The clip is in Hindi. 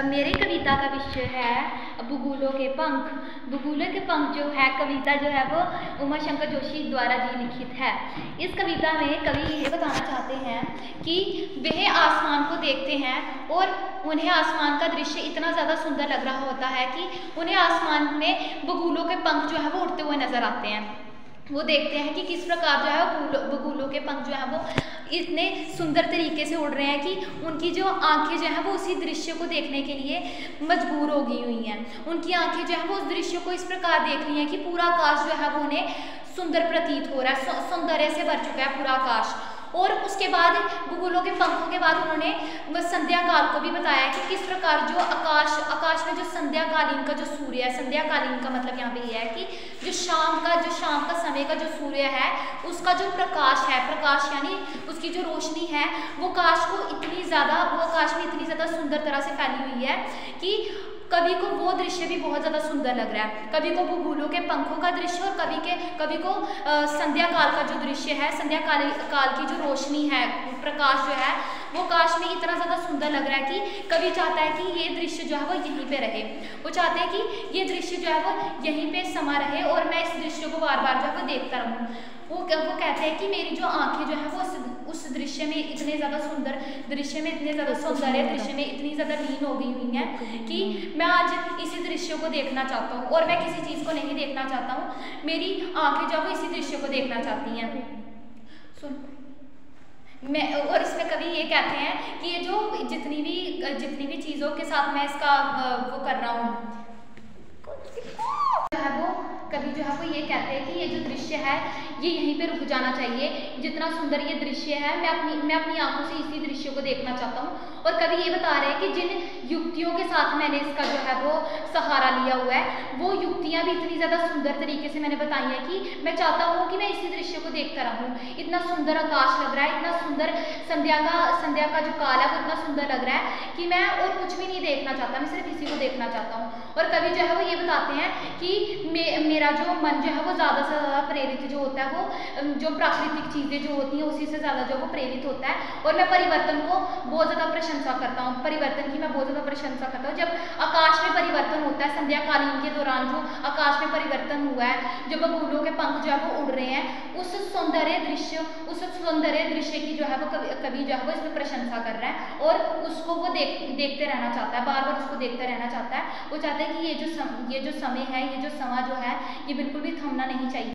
मेरी कविता का विषय है बबूलों के पंख। बबूलों के पंख जो है कविता जो है वो उमाशंकर जोशी द्वारा जी लिखित है। इस कविता में कवि ये बताना चाहते हैं कि वह आसमान को देखते हैं और उन्हें आसमान का दृश्य इतना ज़्यादा सुंदर लग रहा होता है कि उन्हें आसमान में बबूलों के पंख जो है वो उड़ते हुए नजर आते हैं। वो देखते हैं कि किस प्रकार जो है बबूलों के पंख जो है वो इतने सुंदर तरीके से उड़ रहे हैं कि उनकी जो आंखें जो है वो उसी दृश्य को देखने के लिए मजबूर हो गई हुई हैं। उनकी आंखें जो है वो उस दृश्य को इस प्रकार देख रही हैं कि पूरा आकाश जो है वो उन्हें सुंदर प्रतीत हो रहा है, सौंदर्य से भर चुका है पूरा आकाश। और उसके बाद बबूलों के पंखों के बाद उन्होंने संध्या काल को भी बताया कि किस प्रकार जो आकाश में जो संध्याकालीन का जो सूर्य है, संध्याकालीन का मतलब यहाँ पे ये है कि जो शाम का समय का जो सूर्य है उसका जो प्रकाश है, प्रकाश यानी उसकी जो रोशनी है वो आकाश में इतनी ज़्यादा सुंदर तरह से फैली हुई है कि कवि को वो दृश्य भी बहुत ज़्यादा सुंदर लग रहा है। कवि को बबूलों के पंखों का दृश्य और कवि को संध्या काल का जो दृश्य है, संध्या काल की जो रोशनी है, प्रकाश जो है वो आकाश में इतना ज़्यादा सुंदर लग रहा है कि कवि चाहता है कि ये दृश्य जो है वो यहीं पे रहे। वो चाहते हैं कि ये दृश्य जो है वो यहीं पे समा रहे और मैं इस दृश्य को बार बार जो है वो देखता रहूँ। वो कहते हैं कि मेरी जो आंखें जो है वो उस दृश्य में इतने ज़्यादा सौंदर्य दृश्य में इतनी ज़्यादा लीन हो गई हुई हैं कि मैं आज इसी दृश्य को देखना चाहता हूँ और मैं किसी चीज़ को नहीं देखना चाहता हूँ। मेरी आंखें जो है वो इसी दृश्य को देखना चाहती हैं। और इसमें कवि ये कहते हैं कि ये जो जितनी भी चीज़ों के साथ मैं इसका वो कर रहा हूँ जो है वो कवि जो है वो ये कहते हैं कि ये जो दृश्य है ये यहीं पे रुक जाना चाहिए। जितना सुंदर ये दृश्य है मैं अपनी आंखों से इसी दृश्य को देखना चाहता हूँ। और कवि ये बता रहे हैं कि जिन युक्तियों के साथ मैंने इसका जो है वो सहारा लिया हुआ है वो युक्तियाँ भी इतनी ज़्यादा सुंदर तरीके से मैंने बताई है कि मैं चाहता हूँ कि मैं इसी दृश्य को देखता रहूँ। इतना सुंदर आकाश लग रहा है, इतना सुंदर संध्या का जो काल है वो इतना सुंदर लग रहा है कि मैं और कुछ भी नहीं देखना चाहता, मैं सिर्फ इसी को देखना चाहता हूँ। और कवि जो है वो ये बताते हैं कि मेरा जो मन जो है वो ज़्यादा से ज़्यादा प्रेरित जो होता है वो जो प्राकृतिक चीज़ें जो होती हैं उसी से ज़्यादा जो वो प्रेरित होता है। और मैं परिवर्तन को बहुत ज़्यादा प्रशंसा करता हूँ, परिवर्तन की मैं बहुत ज़्यादा प्रशंसा करता हूँ। जब आकाश में परिवर्तन होता है, संध्याकालीन के दौरान जो आकाश में परिवर्तन हुआ है, जब बबूलों के पंख जो है वो उड़ रहे हैं, उस सौंदर्य दृश्य की जो है वो कवि जो है वो इसमें प्रशंसा कर रहा है और उसको वो देखते रहना चाहता है, बार बार उसको देखते रहना चाहता है। वो चाहता है कि ये जो समय है, ये जो समा जो है ये बिल्कुल भी थमना नहीं चाहिए।